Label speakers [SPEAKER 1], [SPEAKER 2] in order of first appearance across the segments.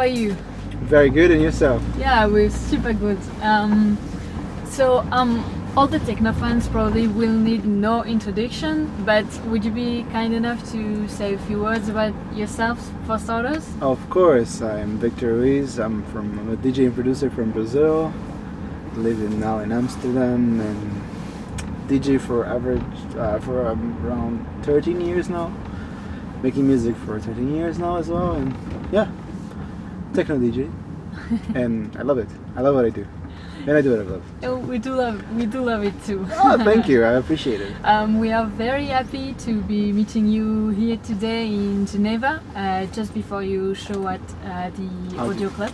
[SPEAKER 1] you?
[SPEAKER 2] Very good, and yourself?
[SPEAKER 1] Yeah, we're super good. All the techno fans probably will need no introduction, but would you be kind enough to say a few words about yourself for starters?
[SPEAKER 2] Of course, I'm Victor Ruiz. I'm a DJ and producer from Brazil. Live now in Amsterdam and DJ for around 13 years now. Making music for 13 years now as well, and yeah, techno DJ. And I love it. I love what I do. And I do what I love.
[SPEAKER 1] Oh, we do love it too.
[SPEAKER 2] Oh, thank you. I appreciate it.
[SPEAKER 1] We are very happy to be meeting you here today in Geneva, just before you show at the Audioclub.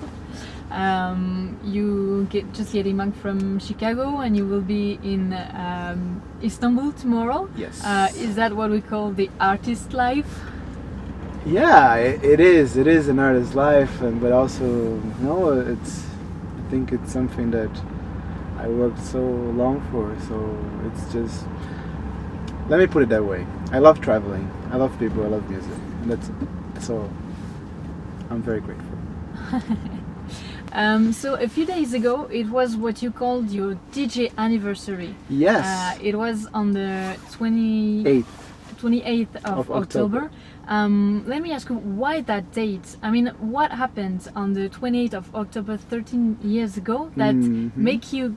[SPEAKER 1] You just getting back from Chicago, and you will be in Istanbul tomorrow.
[SPEAKER 2] Yes.
[SPEAKER 1] Is that what we call the artist life?
[SPEAKER 2] Yeah, it is. It is an artist's life, but also, I think it's something that I worked so long for. So it's just, let me put it that way. I love traveling. I love people. I love music, and so I'm very grateful.
[SPEAKER 1] So a few days ago, it was what you called your DJ anniversary.
[SPEAKER 2] Yes.
[SPEAKER 1] It was on the 28th of October. Let me ask you, why that date? I mean, what happened on the 28th of October 13 years ago that make you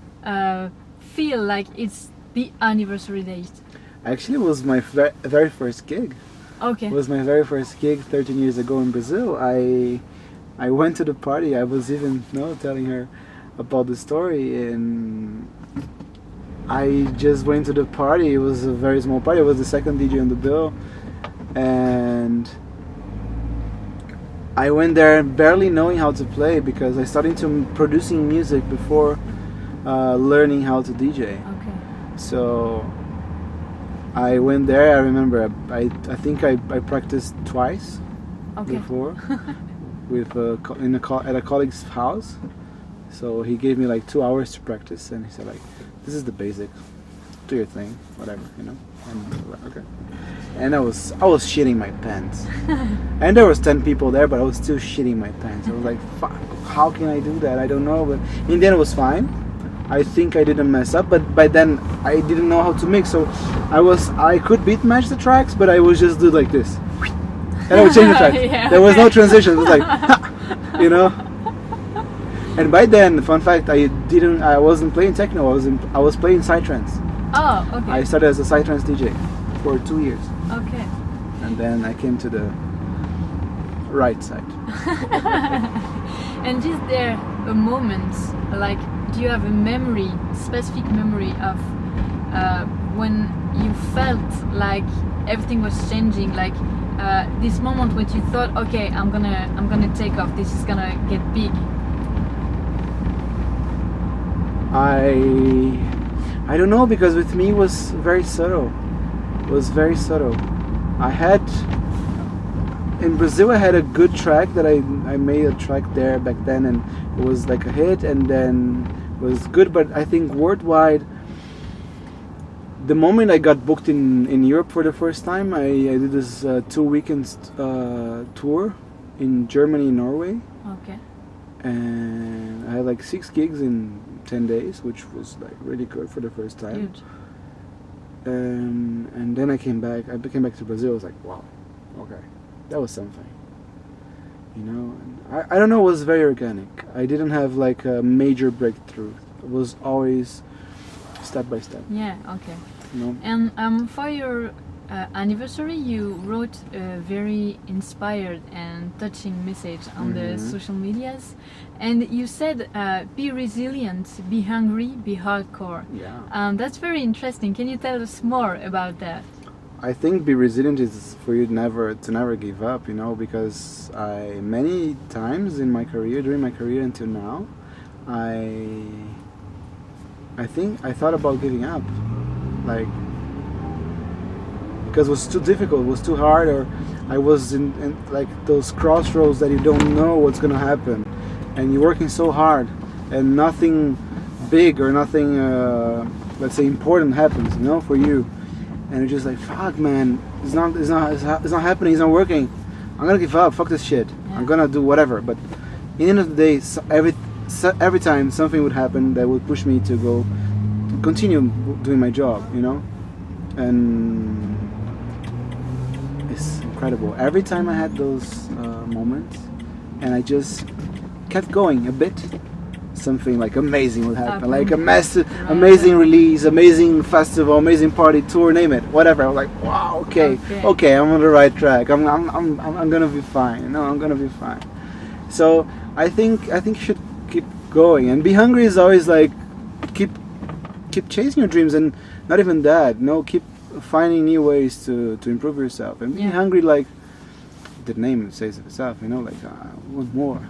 [SPEAKER 1] feel like it's the anniversary date?
[SPEAKER 2] Actually, it was my very first gig.
[SPEAKER 1] Okay.
[SPEAKER 2] It was my very first gig 13 years ago in Brazil. I went to the party. I was even telling her about the story, and I just went to the party. It was a very small party. I was the second DJ on the bill, and I went there barely knowing how to play because I started producing music before learning how to DJ.
[SPEAKER 1] Okay.
[SPEAKER 2] So I went there. I remember I think I practiced twice before with at a colleague's house. So he gave me like 2 hours to practice, and he said like, "This is the basic. Do your thing, whatever, And okay. And I was shitting my pants. And there was 10 people there, but I was still shitting my pants. I was like, fuck, how can I do that? I don't know. But in the end, it was fine. I think I didn't mess up, but by then I didn't know how to mix. So I could beat match the tracks, but I would just do like this. And I would change the track.
[SPEAKER 1] Yeah,
[SPEAKER 2] there was no transition. It was like, And by then, fun fact, I wasn't playing techno. I was playing psytrance.
[SPEAKER 1] Oh, okay.
[SPEAKER 2] I started as a psytrance DJ for 2 years.
[SPEAKER 1] Okay.
[SPEAKER 2] And then I came to the right side.
[SPEAKER 1] And is there a moment, like, do you have a memory, specific memory of when you felt like everything was changing, like this moment when you thought, okay, I'm gonna take off. This is gonna get big.
[SPEAKER 2] I don't know, because with me it was very subtle. It was very subtle. In Brazil I had a good track that I made a track there back then, and it was like a hit, and then it was good, but I think worldwide, the moment I got booked in Europe for the first time, I did this 2 weekends tour in Germany and Norway.
[SPEAKER 1] Okay.
[SPEAKER 2] And I had like 6 gigs in 10 days, which was like really good for the first time.
[SPEAKER 1] Huge.
[SPEAKER 2] And then I came back to Brazil. I was like, wow, okay, that was something. And I don't know, it was very organic. I didn't have like a major breakthrough. It was always step by step.
[SPEAKER 1] Yeah, okay. And for your anniversary, you wrote a very inspired and touching message on the social medias, and you said, be resilient, be hungry, be hardcore.
[SPEAKER 2] Yeah.
[SPEAKER 1] That's very interesting. Can you tell us more about that?
[SPEAKER 2] I think be resilient is for you to never give up, because many times in my career, during my career until now, I think I thought about giving up, like, because it was too difficult, it was too hard, or I was in like those crossroads that you don't know what's gonna happen, and you're working so hard, and nothing big or nothing, let's say, important happens, for you, and you're just like, fuck, man, it's not happening, it's not working. I'm gonna give up. Fuck this shit. Yeah. I'm gonna do whatever. But the end of the day, every time something would happen that would push me to go to continue doing my job, you know, and it's incredible. Every time I had those moments, and I just kept going a bit, something like amazing would happen, like a massive, amazing release, amazing festival, amazing party, tour, name it, whatever. I was like, wow, okay, I'm on the right track. I'm gonna be fine. You know, I'm gonna be fine. So I think you should keep going, and be hungry is always like keep chasing your dreams, and not even that. No, keep finding new ways to improve yourself, and be hungry, like the name says it itself. You know, like one more.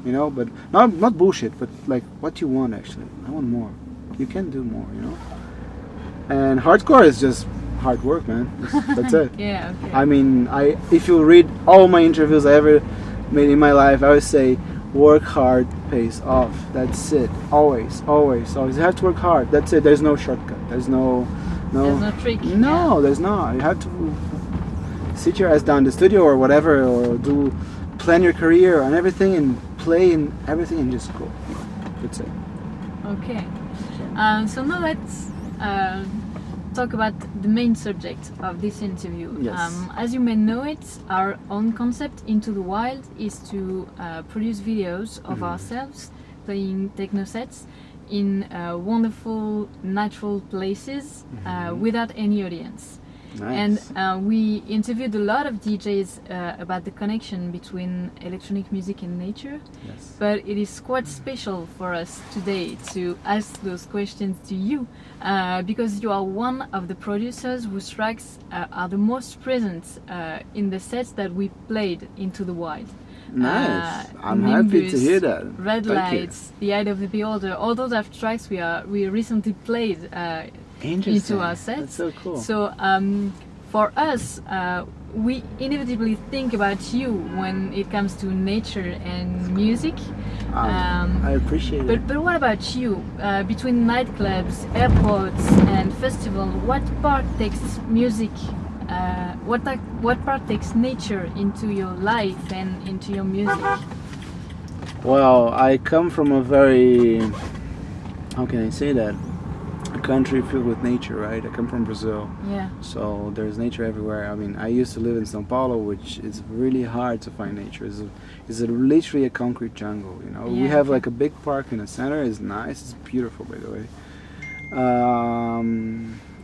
[SPEAKER 2] You know, but not bullshit, but like what you want actually. I want more. You can do more, you know. And hardcore is just hard work, man. That's it.
[SPEAKER 1] Yeah. Okay.
[SPEAKER 2] I mean, if you read all my interviews I ever made in my life, I would say work hard pays off. That's it. Always. You have to work hard. That's it. There's no shortcut. There's no
[SPEAKER 1] trick.
[SPEAKER 2] No, there's not. You have to sit your ass down in the studio or whatever, or plan your career and everything, and play and everything, and just go. That's it.
[SPEAKER 1] Okay. So now let's talk about the main subject of this interview.
[SPEAKER 2] Yes.
[SPEAKER 1] As you may know it, our own concept Into the Wild is to produce videos of ourselves playing techno sets in wonderful natural places without any audience.
[SPEAKER 2] Nice.
[SPEAKER 1] And we interviewed a lot of DJs about the connection between electronic music and nature.
[SPEAKER 2] Yes.
[SPEAKER 1] But it is quite special for us today to ask those questions to you, because you are one of the producers whose tracks are the most present in the sets that we played Into the Wild.
[SPEAKER 2] Nice. I'm happy to hear that.
[SPEAKER 1] Red Lights, The Eye of the Beholder, all those are tracks we recently played into our sets.
[SPEAKER 2] That's so cool.
[SPEAKER 1] So for us, we inevitably think about you when it comes to nature and music.
[SPEAKER 2] I appreciate it.
[SPEAKER 1] But what about you? Between nightclubs, airports, and festival, what part takes music? What part takes nature into your life and into your music?
[SPEAKER 2] Well, I come from a very, how can I say that? A country filled with nature, right? I come from Brazil.
[SPEAKER 1] Yeah.
[SPEAKER 2] So there's nature everywhere. I mean, I used to live in São Paulo, which is really hard to find nature. It's literally a concrete jungle, you know.
[SPEAKER 1] Yeah,
[SPEAKER 2] we have like a big park in the center. It's nice. It's beautiful, by the way.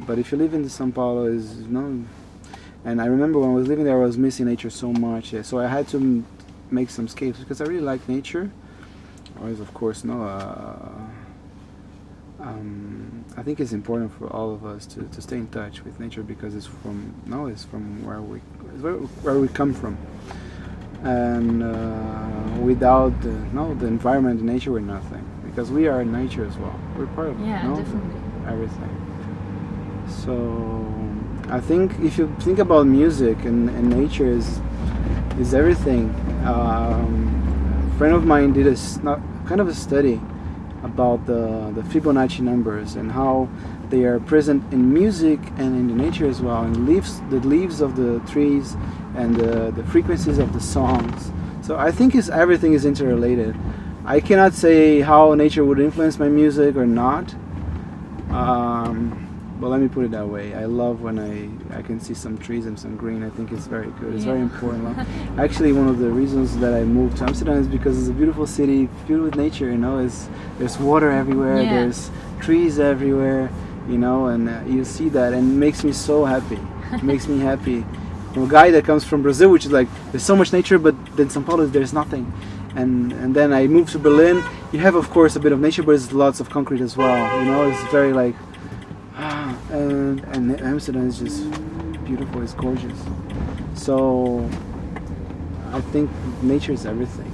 [SPEAKER 2] But if you live in São Paulo, and I remember when I was living there, I was missing nature so much. So I had to make some escapes because I really like nature. Always, of course, I think it's important for all of us to stay in touch with nature, because it's from where we come from, and without the environment and nature, we're nothing, because we are nature as well. We're part of
[SPEAKER 1] definitely
[SPEAKER 2] everything. So I think if you think about music and nature is everything. A friend of mine did kind of a study about the Fibonacci numbers and how they are present in music and in the nature as well, and the leaves of the trees and the frequencies of the songs. So I think everything is interrelated. I cannot say how nature would influence my music or not, but let me put it that way. I love when I can see some trees and some green. I think it's very good. It's very important. Actually, one of the reasons that I moved to Amsterdam is because it's a beautiful city filled with nature. You know, there's water everywhere.
[SPEAKER 1] Yeah.
[SPEAKER 2] There's trees everywhere. You know, and you see that, and it makes me so happy. It makes me happy. From a guy that comes from Brazil, which is like there's so much nature, but then São Paulo there's nothing. And then I moved to Berlin. You have, of course, a bit of nature, but it's lots of concrete as well. You know, it's very like. And Amsterdam is just beautiful. It's gorgeous. So I think nature is everything.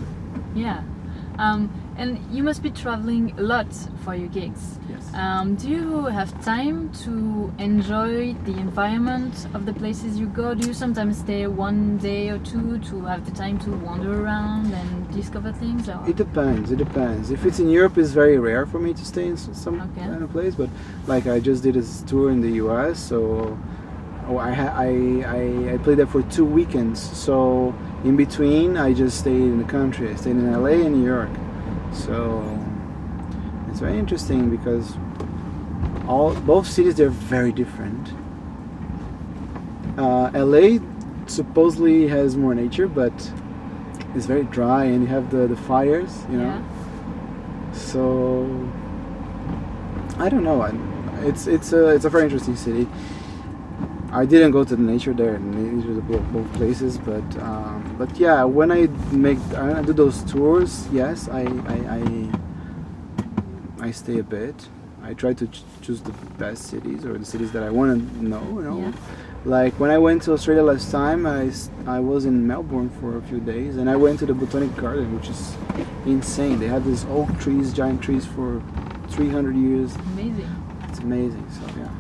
[SPEAKER 1] Yeah. And you must be traveling a lot for your gigs.
[SPEAKER 2] Yes.
[SPEAKER 1] Do you have time to enjoy the environment of the places you go? Do you sometimes stay one day or two to have the time to wander around and discover things? Or?
[SPEAKER 2] It depends. If it's in Europe, it's very rare for me to stay in some kind of place. But like I just did a tour in the US, so I played there for 2 weekends. So in between, I just stayed in the country. I stayed in LA and New York. So it's very interesting because both cities, they're very different. LA supposedly has more nature, but it's very dry, and you have the fires, you know.
[SPEAKER 1] Yeah.
[SPEAKER 2] So I don't know. It's a very interesting city. I didn't go to the nature there, and these are both places. But yeah, when I do those tours, yes, I stay a bit. I try to choose the best cities or the cities that I want to know. You know,
[SPEAKER 1] Yeah.
[SPEAKER 2] like when I went to Australia last time, I was in Melbourne for a few days, and I went to the Botanic Garden, which is insane. They have these oak trees, giant trees for 300 years.
[SPEAKER 1] Amazing.
[SPEAKER 2] It's amazing. So yeah.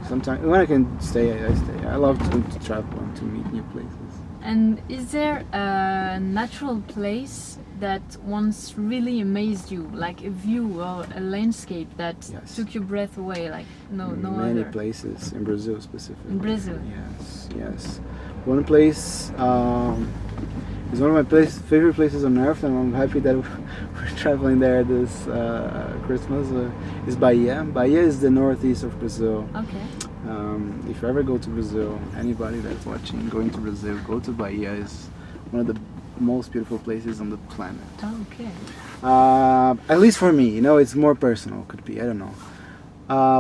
[SPEAKER 2] Sometimes when I can stay, I stay. I love to travel and to meet new places.
[SPEAKER 1] And is there a natural place that once really amazed you, like a view or a landscape that
[SPEAKER 2] Yes.
[SPEAKER 1] took your breath away, like no
[SPEAKER 2] Many
[SPEAKER 1] other?
[SPEAKER 2] places in Brazil specifically.
[SPEAKER 1] In Brazil.
[SPEAKER 2] Yes. One place is one of my favorite places on earth, and I'm happy that we're traveling there this Christmas. Is Bahia. Bahia is the northeast of Brazil.
[SPEAKER 1] Okay.
[SPEAKER 2] If you ever go to Brazil, anybody that's watching going to Brazil, go to Bahia. Is one of the most beautiful places on the planet.
[SPEAKER 1] Okay.
[SPEAKER 2] At least for me, you know, it's more personal. Could be, I don't know.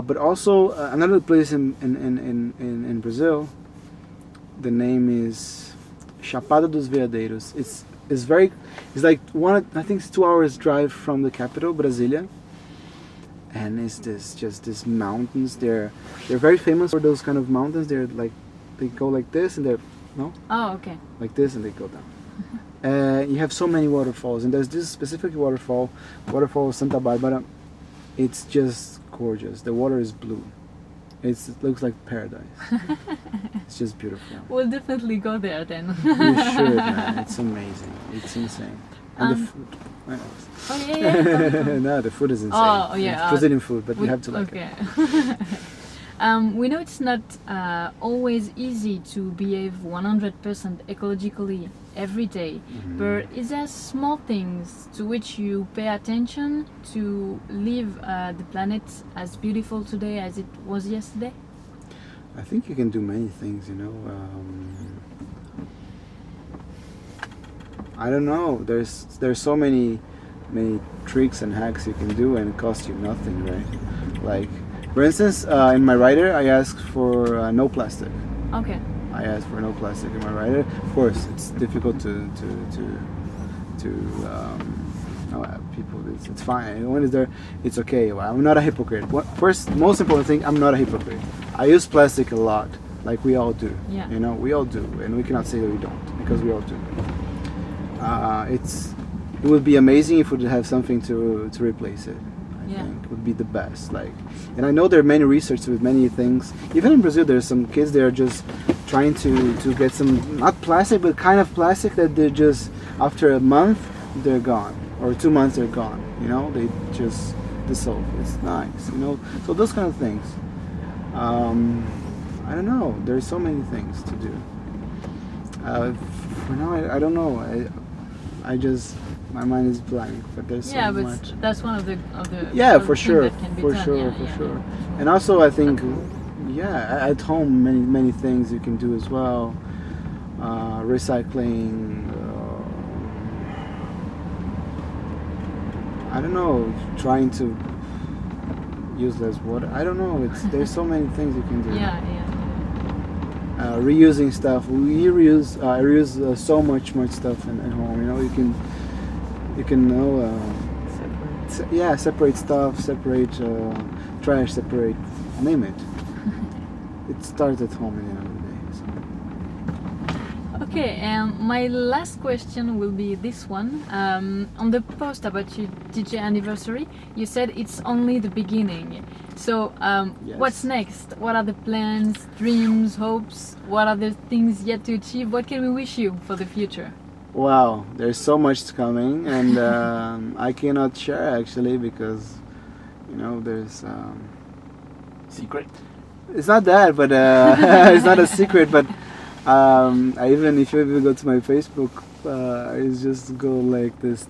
[SPEAKER 2] But also another place in Brazil. The name is Chapada dos Veadeiros. It's like I think it's 2 hours drive from the capital, Brasilia. And it's these mountains. They're very famous for those kind of mountains. They go like this, and
[SPEAKER 1] Oh, okay.
[SPEAKER 2] like this, and they go down. You have so many waterfalls, and there's this specific waterfall Santa Barbara. It's just gorgeous. The water is blue. It looks like paradise. It's just beautiful.
[SPEAKER 1] We'll definitely go there then.
[SPEAKER 2] You should, man. It's amazing. It's insane. And the food.
[SPEAKER 1] Oh yeah.
[SPEAKER 2] No, the food is insane.
[SPEAKER 1] Oh yeah.
[SPEAKER 2] It's Brazilian food, but you have to like it.
[SPEAKER 1] We know it's not always easy to behave 100% ecologically every day, but is there small things to which you pay attention to leave the planet as beautiful today as it was yesterday?
[SPEAKER 2] I think you can do many things, you know. I don't know. There's so many tricks and hacks you can do, and it costs you nothing, right? Like, for instance, in my rider, I ask for no plastic.
[SPEAKER 1] Okay.
[SPEAKER 2] I ask for no plastic in my rider. Of course, it's difficult to people. It's fine. When it's there, it's okay. I'm not a hypocrite. Most important thing, I'm not a hypocrite. I use plastic a lot, like we all do.
[SPEAKER 1] Yeah.
[SPEAKER 2] You know, we all do, and we cannot say that we don't, because we all do. It would be amazing if we would have something to replace it. I think would be the best. Like, and I know there are many research with many things. Even in Brazil, there's some kids that are just trying to get some, not plastic, but kind of plastic that they're just, after a month, they're gone, or 2 months they're gone. You know, they just dissolve. It's nice. You know, so those kind of things. I don't know. There's so many things to do. For now, I don't know. I just, my mind is blank, but there's so much.
[SPEAKER 1] But that's one of the
[SPEAKER 2] for sure,
[SPEAKER 1] that can be
[SPEAKER 2] for
[SPEAKER 1] done.
[SPEAKER 2] sure. And also, I think, at home, many things you can do as well. Recycling. I don't know. Trying to use less water. I don't know. There's so many things you can do. Reusing stuff. I reuse so much stuff at home. You know, you can separate stuff, separate trash, separate, name it. It starts at home at the end of the day. So.
[SPEAKER 1] Okay, and my last question will be this one. On the post about your DJ anniversary, you said it's only the beginning. So,
[SPEAKER 2] Yes.
[SPEAKER 1] What's next? What are the plans, dreams, hopes? What are the things yet to achieve? What can we wish you for the future?
[SPEAKER 2] Wow, there's so much coming, and I cannot share actually, because there's
[SPEAKER 3] Secret?
[SPEAKER 2] it's not that, but it's not a secret, but I even, if you even go to my Facebook, I just go like this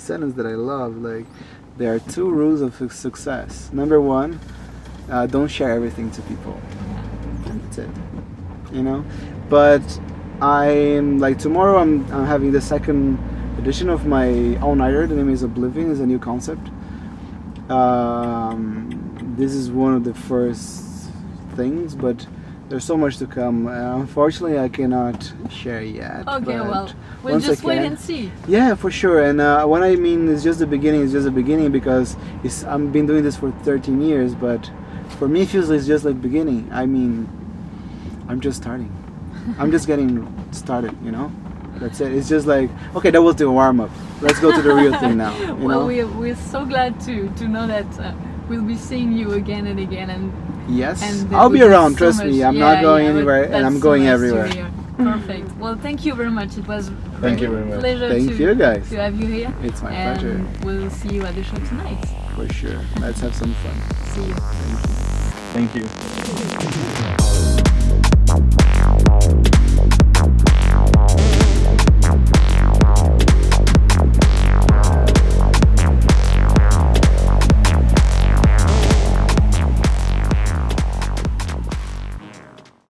[SPEAKER 2] sentence that I love. Like, there are 2 rules of success. Number 1, don't share everything to people. And that's it. You know. But I'm like, tomorrow I'm having the 2nd edition of my all-nighter. The name is Oblivion. It's a new concept. This is one of the first things, but there's so much to come. Unfortunately, I cannot share yet.
[SPEAKER 1] Okay, well, we'll just wait and see.
[SPEAKER 2] Yeah, for sure. And what I mean is just the beginning. It's just the beginning, because I've been doing this for 13 years, but for me, it feels like it's just like beginning. I mean, I'm just starting. I'm just getting started, you know? That's it. It's just like, okay, that was the warm-up. Let's go to the real thing now. You know?
[SPEAKER 1] We're so glad to know that we'll be seeing you again and again. And
[SPEAKER 2] yes, I'll be around, trust me. I'm not going anywhere, and I'm going everywhere.
[SPEAKER 1] Perfect. Well, thank you very much. It was
[SPEAKER 2] thank you very much.
[SPEAKER 1] Pleasure
[SPEAKER 2] thank you guys
[SPEAKER 1] to have you here.
[SPEAKER 2] It's my pleasure.
[SPEAKER 1] We'll see you at the show tonight.
[SPEAKER 2] For sure. Let's have some fun.
[SPEAKER 1] See you.
[SPEAKER 2] Thank you.